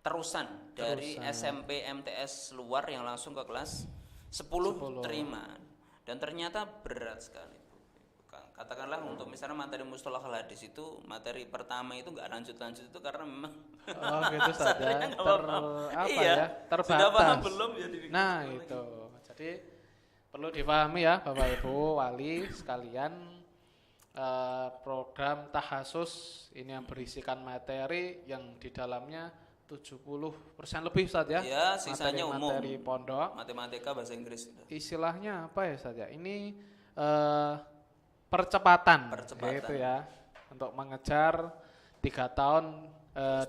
Speaker 2: terusan dari SMP MTS luar yang langsung ke kelas 10 terima. Dan ternyata berat sekali. Katakanlah untuk misalnya materi mustalahul hadis itu materi pertama itu nggak lanjut itu karena memang
Speaker 1: gitu saja terbatas.
Speaker 2: Sudah paham belum ya
Speaker 1: Nah itu jadi perlu dipahami ya Bapak Ibu wali sekalian, program tahasus ini yang berisikan materi yang di dalamnya 70% lebih Ustaz ya.
Speaker 2: Ya, sisanya
Speaker 1: materi
Speaker 2: umum.
Speaker 1: Pondok.
Speaker 2: Matematika, bahasa Inggris.
Speaker 1: Istilahnya apa ya Ustaz ya? Ini percepatan gitu ya untuk mengejar 3 tahun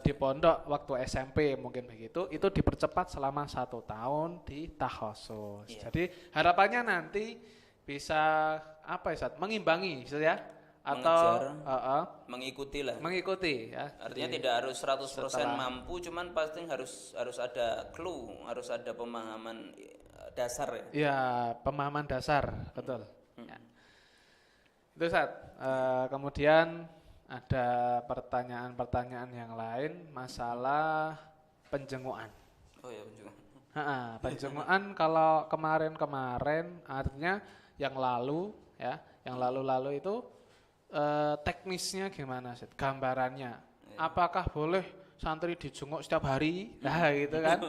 Speaker 1: di pondok waktu SMP mungkin begitu, itu dipercepat selama 1 tahun di tahasus. Jadi harapannya nanti bisa apa ya Ustaz? Mengimbangi ya atau mengikuti ya.
Speaker 2: Artinya tidak harus 100% mampu, cuman pasti harus ada clue, harus ada pemahaman dasar ya.
Speaker 1: Iya, pemahaman dasar, betul. Ya. Itu Ustaz. Kemudian ada pertanyaan-pertanyaan yang lain masalah penjenguan.
Speaker 2: Oh ya, penjenguan.
Speaker 1: Penjenguan kalau kemarin artinya yang lalu itu teknisnya gimana Ustaz? Gambarannya. Apakah boleh santri dijenguk setiap hari? Nah, gitu kan.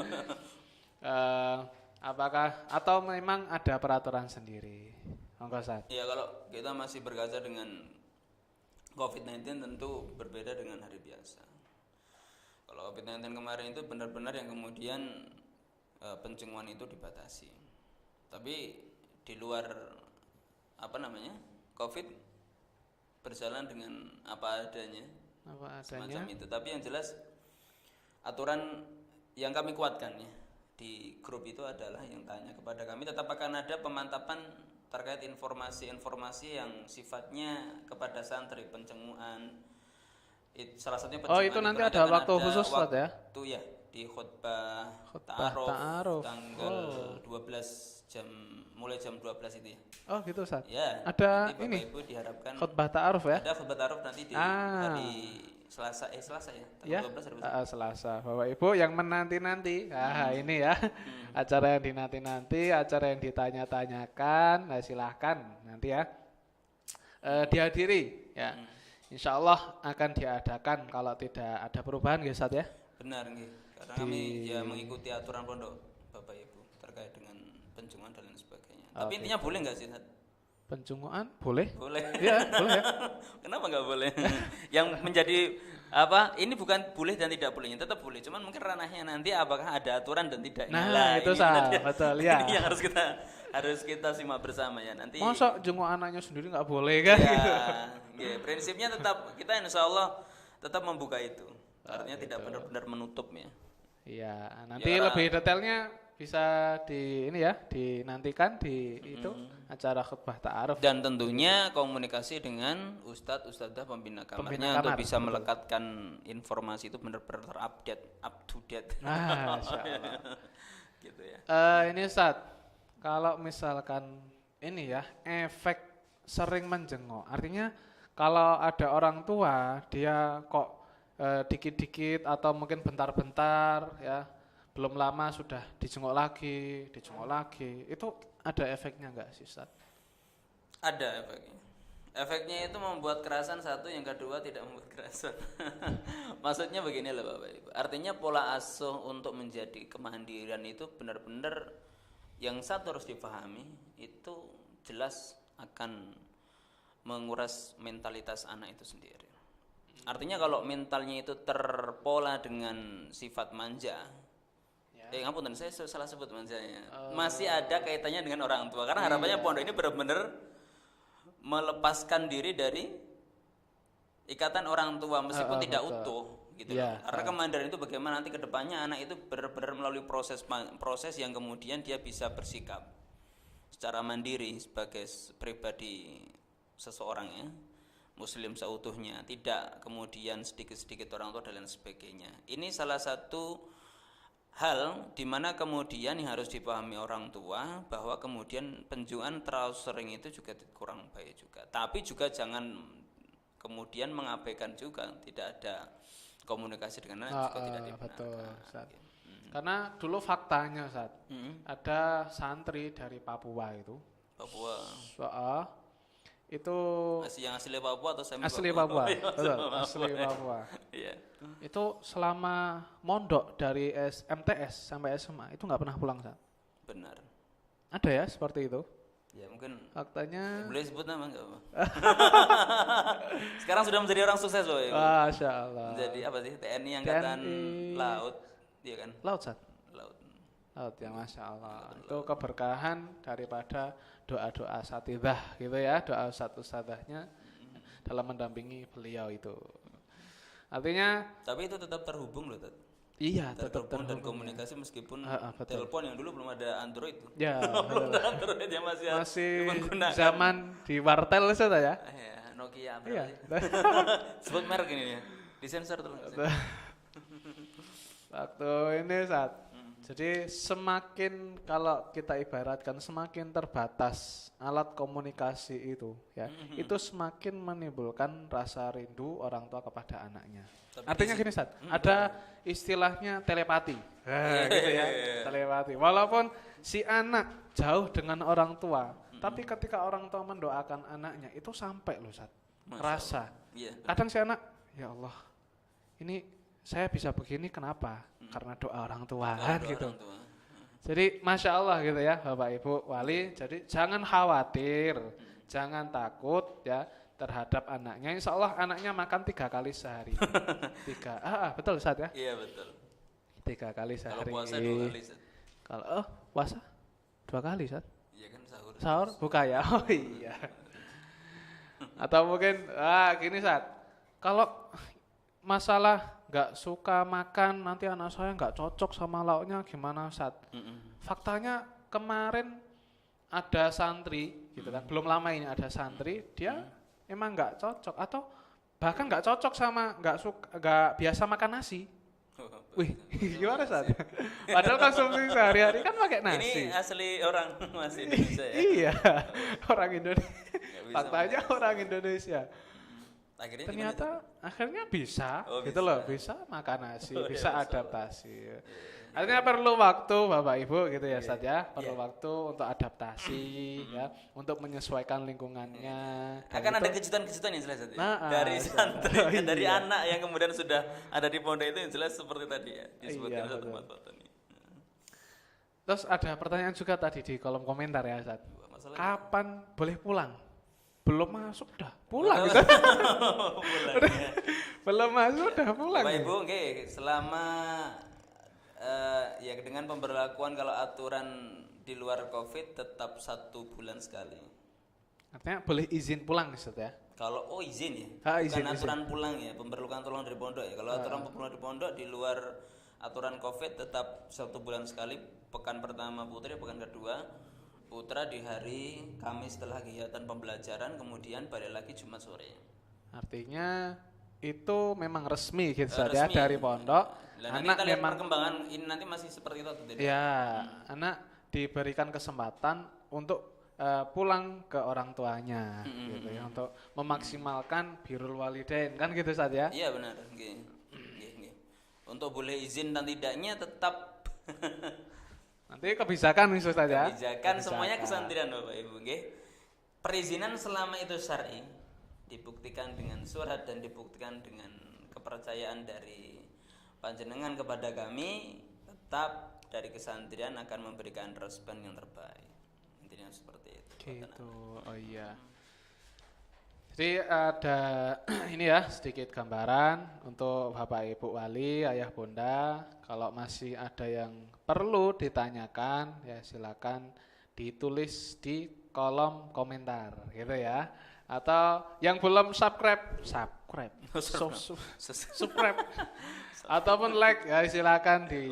Speaker 1: Apakah atau memang ada peraturan sendiri?
Speaker 2: Ya kalau kita masih berkaca dengan COVID-19 tentu berbeda dengan hari biasa. Kalau COVID-19 kemarin itu benar-benar yang kemudian penjenguan itu dibatasi. Tapi di luar COVID berjalan dengan apa adanya. Semacam itu. Tapi yang jelas aturan yang kami kuatkan ya di grup itu adalah yang tanya kepada kami tetap akan ada pemantapan terkait informasi-informasi yang sifatnya kepada santri, penjenguan. Salah satunya penjenguan.
Speaker 1: Itu nanti ada waktu khusus ya?
Speaker 2: Itu ya di khutbah ta'aruf tanggal 12 mulai jam 12 itu ya.
Speaker 1: Oh gitu Ustaz.
Speaker 2: Ya.
Speaker 1: Ada
Speaker 2: ini Bapak Ibu diharapkan
Speaker 1: khutbah ta'aruf ya?
Speaker 2: Ada khutbah ta'aruf nanti di hari Selasa ya, tanggal 12
Speaker 1: Selasa. Bapak Ibu yang menanti-nanti. Ini ya. Acara yang dinanti-nanti, acara yang ditanya-tanyakan. Nah, silahkan nanti ya. Dihadiri ya. Insya Allah akan diadakan kalau tidak ada perubahan ya Ustaz ya.
Speaker 2: Benar nggih. Karena kami ya mengikuti aturan pondok Bapak Ibu terkait dengan penjenguan dan lain sebagainya. Tapi intinya boleh enggak sih Ustaz?
Speaker 1: Penjenguan boleh?
Speaker 2: Boleh.
Speaker 1: Iya, boleh.
Speaker 2: Kenapa enggak boleh? Yang menjadi ini bukan boleh dan tidak bolehnya, tetap boleh. Cuman mungkin ranahnya nanti apakah ada aturan dan tidaknya.
Speaker 1: Nah, itu betul ya.
Speaker 2: Ini yang harus kita simak bersama ya nanti.
Speaker 1: Masa jenguk anaknya sendiri enggak boleh kan?
Speaker 2: Ya, prinsipnya tetap kita insya Allah tetap membuka itu. Artinya tidak benar-benar menutup ya.
Speaker 1: Iya, nanti lebih detailnya bisa di ini ya, dinantikan di itu acara khutbah ta'aruf.
Speaker 2: Dan tentunya komunikasi dengan ustadz ustadzah pembina kamarnya untuk bisa
Speaker 1: betul.
Speaker 2: melekatkan informasi itu benar-benar terupdate, up to date.
Speaker 1: Masya Allah.
Speaker 2: Gitu ya.
Speaker 1: Ini Ustaz, kalau misalkan ini ya efek sering menjenguk, artinya kalau ada orang tua dia kok dikit-dikit atau mungkin bentar-bentar ya, belum lama sudah dijenguk lagi, itu ada efeknya enggak sih Ustaz?
Speaker 2: Ada efeknya. Efeknya itu membuat kerasan satu, yang kedua tidak membuat kerasan. Maksudnya begini loh Bapak Ibu. Artinya pola asuh untuk menjadi kemandirian itu benar-benar yang satu harus dipahami, itu jelas akan menguras mentalitas anak itu sendiri. Artinya kalau mentalnya itu terpola dengan sifat manja, ngapunten saya salah sebut manjanya. Masih ada kaitannya dengan orang tua karena harapannya pondok ini benar-benar melepaskan diri dari ikatan orang tua meskipun tidak utuh gitu loh. Karena kemandirian itu bagaimana nanti kedepannya anak itu benar-benar melalui proses yang kemudian dia bisa bersikap secara mandiri sebagai pribadi seseorang ya, muslim seutuhnya, tidak kemudian sedikit-sedikit orang tua dan lain sebagainya. Ini salah satu hal di mana kemudian yang harus dipahami orang tua, bahwa kemudian penjualan terlalu sering itu juga kurang baik juga. Tapi juga jangan kemudian mengabaikan juga, tidak ada komunikasi dengan anak juga tidak dibenarkan.
Speaker 1: Betul, Ustaz. Karena dulu faktanya Ustaz, ada santri dari Papua itu.
Speaker 2: Papua.
Speaker 1: Itu
Speaker 2: yang asli Papua atau semi
Speaker 1: asli Papua? Betul, asli Papua.
Speaker 2: Iya.
Speaker 1: Itu selama mondok dari MTS sampai SMA itu nggak pernah pulang Ustaz.
Speaker 2: Benar.
Speaker 1: Ada ya seperti itu?
Speaker 2: Ya mungkin
Speaker 1: faktanya.
Speaker 2: Boleh sebut nama nggak apa? Sekarang sudah menjadi orang sukses loh.
Speaker 1: Masya Allah.
Speaker 2: Menjadi apa sih? TNI Angkatan Laut, iya kan?
Speaker 1: Laut Ustaz.
Speaker 2: Laut
Speaker 1: ya Masya Allah. Itu keberkahan daripada doa-doa satidah gitu ya, doa ustadzahnya dalam mendampingi beliau itu. Artinya
Speaker 2: tapi itu tetap terhubung loh,
Speaker 1: Iya, tetap terhubung
Speaker 2: dan komunikasi ya. Meskipun telepon yang dulu belum ada Android tuh.
Speaker 1: Ya,
Speaker 2: belum ada Android ya, masih
Speaker 1: zaman di wartel Ustaz ya.
Speaker 2: Nokia berapa sih? Sebut merek ini ya. Disensor tolong.
Speaker 1: Waktu ini saat jadi semakin kalau kita ibaratkan semakin terbatas alat komunikasi itu ya, itu semakin menimbulkan rasa rindu orang tua kepada anaknya. Artinya gini Ustaz, ada istilahnya telepati. Gitu ya, telepati. Walaupun si anak jauh dengan orang tua, tapi ketika orang tua mendoakan anaknya itu sampai loh Ustaz. Rasa. Kadang si anak, ya Allah, ini saya bisa begini kenapa? Karena doa orang tua kan gitu. Jadi Masya Allah gitu ya Bapak Ibu Wali. Jadi jangan khawatir, jangan takut ya terhadap anaknya. Insya Allah anaknya makan 3 kali sehari. 3, betul Ustaz ya?
Speaker 2: Iya betul.
Speaker 1: 3 kali sehari.
Speaker 2: Kalau puasa 2 kali Ustaz.
Speaker 1: Kalau puasa 2 kali Ustaz.
Speaker 2: Iya kan sahur.
Speaker 1: Sahur buka ya. Oh iya. Atau mungkin gini Ustaz. Kalau masalah nggak suka makan, nanti anak saya nggak cocok sama lauknya gimana Ustaz? Faktanya kemarin ada santri gitu kan, belum lama ini ada santri dia emang nggak cocok atau bahkan nggak cocok sama nggak biasa makan nasi. Wih, gimana Ustaz? Padahal konsumsi sehari-hari kan pakai nasi.
Speaker 2: Ini asli orang masih Indonesia ya?
Speaker 1: Iya, orang Indonesia. Faktanya orang Indonesia. Ternyata akhirnya bisa, gitu loh, bisa makan nasi, bisa adaptasi. Artinya perlu waktu Bapak Ibu gitu ya Ustaz ya, perlu waktu untuk adaptasi ya, untuk menyesuaikan lingkungannya.
Speaker 2: Akan ada kejutan-kejutan yang jelas dari santri, dari anak yang kemudian sudah ada di pondok itu yang jelas seperti tadi ya disebutkan satu foto ini.
Speaker 1: Terus ada pertanyaan juga tadi di kolom komentar ya Ustaz. Kapan boleh pulang? Belum masuk udah pulang gitu. Belum masuk udah pulang.
Speaker 2: Bapak Ibu, selama ya dengan pemberlakuan kalau aturan di luar Covid tetap 1 bulan sekali.
Speaker 1: Artinya boleh izin pulang Ustaz ya?
Speaker 2: Kalau izin ya,
Speaker 1: bukan
Speaker 2: aturan pulang ya, pemberlakuan pulang dari pondok ya. Kalau aturan pulang dari pondok di luar aturan Covid tetap 1 bulan sekali pekan pertama putri, pekan kedua putra di hari Kamis setelah kegiatan pembelajaran, kemudian balik lagi Jumat sore.
Speaker 1: Artinya itu memang resmi gitu saat ya
Speaker 2: Resmi.
Speaker 1: dari pondok.
Speaker 2: Lah nanti
Speaker 1: Anak
Speaker 2: kita lihat
Speaker 1: memang
Speaker 2: perkembangan ini nanti masih seperti itu atau tidak?
Speaker 1: ya anak diberikan kesempatan untuk pulang ke orang tuanya gitu ya untuk memaksimalkan birrul walidain kan gitu saat ya.
Speaker 2: Iya benar. Nggih. Nggih, nggih. Untuk boleh izin dan tidaknya tetap
Speaker 1: Nanti kebijakan khusus saja.
Speaker 2: kebijakan semuanya kesantrian Bapak Ibu, nggih. Perizinan selama itu syar'i, dibuktikan dengan surat dan dibuktikan dengan kepercayaan dari panjenengan kepada kami, tetap dari kesantrian akan memberikan respon yang terbaik. Intinya seperti itu.
Speaker 1: Gitu. Oh iya. Jadi ada ini ya sedikit gambaran untuk Bapak Ibu Wali, Ayah Bunda. Kalau masih ada yang perlu ditanyakan ya silakan ditulis di kolom komentar gitu ya. Atau yang belum subscribe ataupun like ya silakan di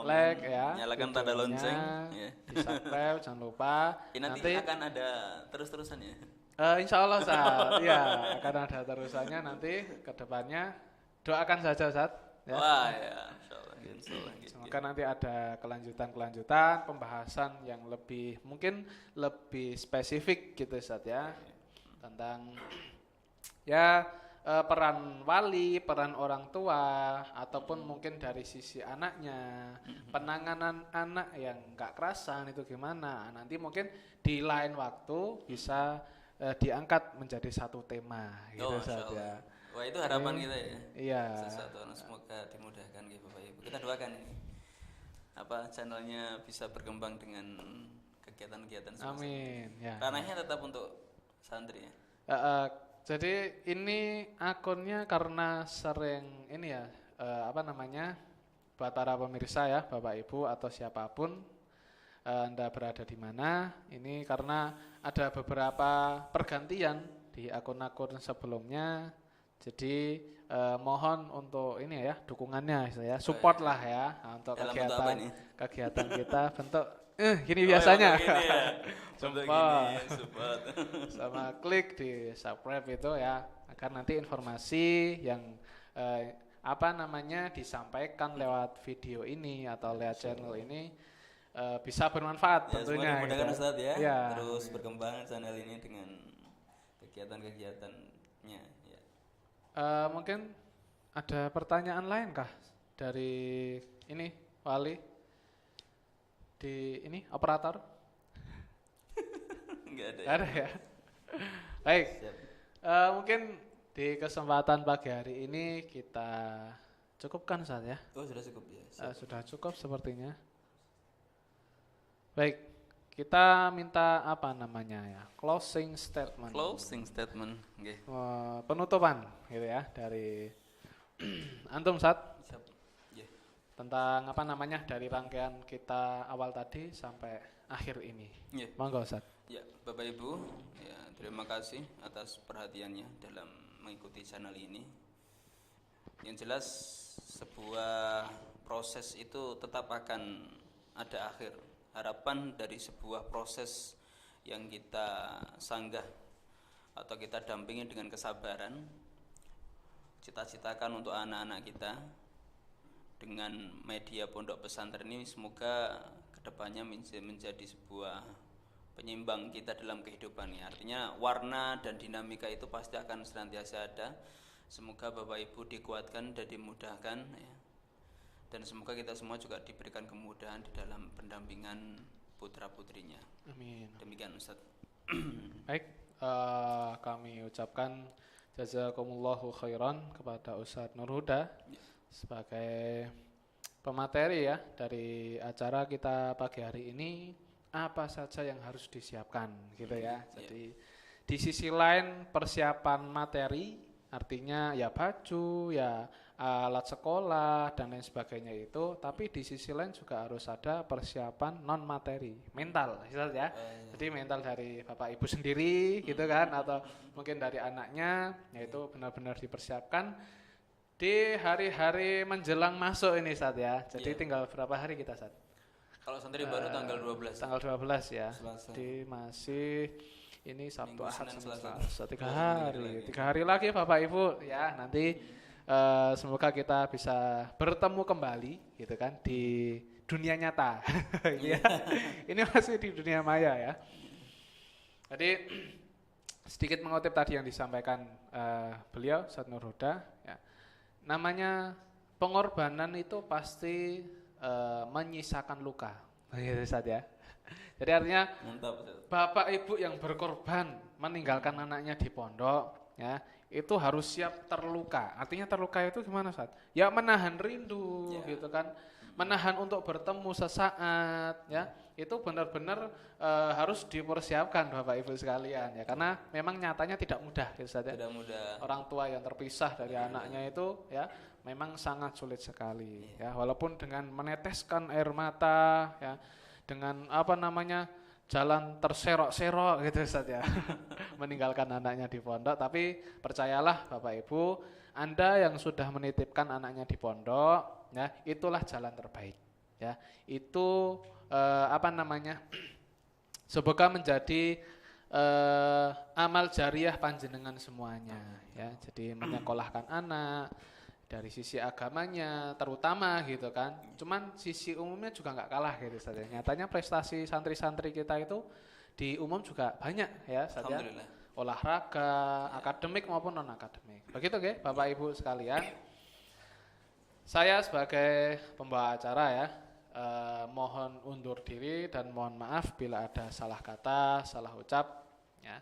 Speaker 1: like ya.
Speaker 2: Nyalakan tanda lonceng ya.
Speaker 1: Di subscribe jangan lupa.
Speaker 2: Nanti akan ada terus-terusan ya.
Speaker 1: Insya Allah Ustaz, ya akan ada terusannya nanti ke depannya. Doakan saja Ustaz. Ya.
Speaker 2: Wah ya, insya Allah.
Speaker 1: Semoga nanti ada kelanjutan pembahasan yang mungkin lebih spesifik gitu Ustaz ya. Tentang ya peran wali, peran orang tua, ataupun mungkin dari sisi anaknya, penanganan anak yang nggak kerasan itu gimana. Nanti mungkin di lain waktu bisa diangkat menjadi satu tema gitu saja.
Speaker 2: Wah itu harapan kita ya.
Speaker 1: Iya.
Speaker 2: Sesuatu semoga dimudahkan gitu Bapak Ibu. Kita doakan ini channelnya bisa berkembang dengan kegiatan-kegiatan semacam
Speaker 1: Amin. Ya.
Speaker 2: Ranahnya tetap untuk santri ya.
Speaker 1: Jadi ini akunnya karena sering ini ya buat para pemirsa ya Bapak Ibu atau siapapun Anda berada di mana, ini karena ada beberapa pergantian di akun-akun sebelumnya. Jadi mohon untuk ini ya dukungannya saya support lah ya untuk kegiatan kita bentuk gini biasanya.
Speaker 2: Gini ya.
Speaker 1: Support. Sama klik di subscribe itu ya agar nanti informasi yang disampaikan lewat video ini atau lewat channel ini bisa bermanfaat
Speaker 2: ya,
Speaker 1: tentunya.
Speaker 2: Mudah-mudahan Ustaz ya,
Speaker 1: ya,
Speaker 2: terus berkembang channel ini dengan kegiatan-kegiatannya. Ya.
Speaker 1: Mungkin ada pertanyaan lain kah dari ini Wali di ini operator?
Speaker 2: Enggak ada.
Speaker 1: Nggak ada ya. Baik. Mungkin di kesempatan pagi hari ini kita cukupkan Ustaz ya.
Speaker 2: Oh sudah cukup ya.
Speaker 1: Sudah cukup sepertinya. Baik, kita minta closing statement.
Speaker 2: Closing statement, okay.
Speaker 1: Penutupan gitu ya dari antum Ustaz.
Speaker 2: Yeah.
Speaker 1: Tentang dari rangkaian kita awal tadi sampai akhir ini.
Speaker 2: Yeah.
Speaker 1: Monggo Ustaz.
Speaker 2: Ya, Bapak Ibu, ya terima kasih atas perhatiannya dalam mengikuti channel ini. Yang jelas sebuah proses itu tetap akan ada akhir. Harapan dari sebuah proses yang kita sanggah atau kita dampingi dengan kesabaran, cita-citakan untuk anak-anak kita dengan media pondok pesantren ini, semoga kedepannya menjadi sebuah penyeimbang kita dalam kehidupan ini. Artinya warna dan dinamika itu pasti akan senantiasa ada. Semoga Bapak Ibu dikuatkan dan dimudahkan ya. Dan semoga kita semua juga diberikan kemudahan di dalam pendampingan putra-putrinya.
Speaker 1: Amin.
Speaker 2: Demikian Ustaz.
Speaker 1: Baik, kami ucapkan jazakumullahu khairan kepada Ustaz Nur Huda sebagai pemateri ya dari acara kita pagi hari ini. Apa saja yang harus disiapkan gitu ya. Jadi di sisi lain persiapan materi artinya ya baju, ya alat sekolah dan lain sebagainya itu, tapi di sisi lain juga harus ada persiapan non materi, mental ya. Jadi mental dari Bapak Ibu sendiri gitu kan, atau mungkin dari anaknya, yaitu benar-benar dipersiapkan di hari-hari menjelang masuk ini Ustaz ya. Jadi tinggal berapa hari kita Ustaz?
Speaker 2: Kalau santri baru tanggal 12.
Speaker 1: Tanggal 12 ya.
Speaker 2: Selasa.
Speaker 1: Jadi masih ini Sabtu
Speaker 2: Minggu,
Speaker 1: Ahad
Speaker 2: Senin,
Speaker 1: sama
Speaker 2: Selasa.
Speaker 1: Selasa 3
Speaker 2: Oh,
Speaker 1: hari.
Speaker 2: lagi.
Speaker 1: 3 hari lagi Bapak Ibu ya. Nanti semoga kita bisa bertemu kembali gitu kan di dunia nyata. Ini ya. Ini masih di dunia maya ya. Jadi sedikit mengutip tadi yang disampaikan beliau Ustadz Nur Huda ya. Namanya pengorbanan itu pasti menyisakan luka. Gitu Ustadz ya. Jadi artinya
Speaker 2: Mantap, Ustaz.
Speaker 1: bapak ibu yang berkorban meninggalkan anaknya di pondok ya, itu harus siap terluka. Artinya terluka itu gimana Ustadz? Ya menahan rindu gitu kan. Menahan untuk bertemu sesaat ya. Itu benar-benar harus dipersiapkan Bapak Ibu sekalian ya, karena memang nyatanya tidak mudah gitu Ustadz ya.
Speaker 2: Tidak mudah.
Speaker 1: Orang tua yang terpisah dari anaknya itu ya memang sangat sulit sekali ya, walaupun dengan meneteskan air mata ya, dengan apa namanya jalan terserok-serok gitu Ustaz ya meninggalkan anaknya di pondok, tapi percayalah Bapak Ibu, Anda yang sudah menitipkan anaknya di pondok ya, itulah jalan terbaik ya. Itu apa namanya semoga menjadi amal jariah panjenengan semuanya ya. Jadi menyekolahkan anak dari sisi agamanya terutama gitu kan, cuman sisi umumnya juga nggak kalah gitu Ustaz ya. Nyatanya prestasi santri-santri kita itu di umum juga banyak ya Ustaz ya.
Speaker 2: Alhamdulillah.
Speaker 1: Olahraga, akademik maupun non akademik. Begitu ya Bapak Ibu sekalian. Saya sebagai pembawa acara ya mohon undur diri dan mohon maaf bila ada salah kata, salah ucap ya,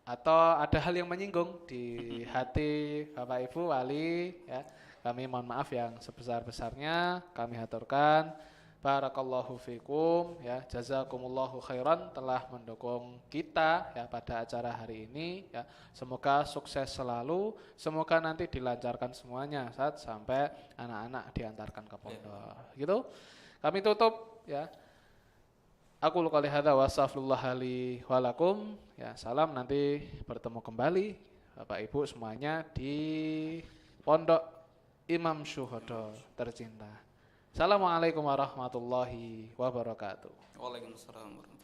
Speaker 1: atau ada hal yang menyinggung di hati Bapak Ibu wali ya, kami mohon maaf yang sebesar-besarnya kami haturkan. Barakallahu fikum ya, jazakumullahu khairan telah mendukung kita ya pada acara hari ini ya. Semoga sukses selalu, semoga nanti dilancarkan semuanya saat sampai anak-anak diantarkan ke pondok. Gitu. Kami tutup ya. Aku qouli hadza wa astaghfirullah li wa lakum. Ya, salam, nanti bertemu kembali Bapak Ibu semuanya di Pondok Imam Syuhada tercinta. Assalamualaikum warahmatullahi wabarakatuh.
Speaker 2: Waalaikumsalam warahmatullahi wabarakatuh.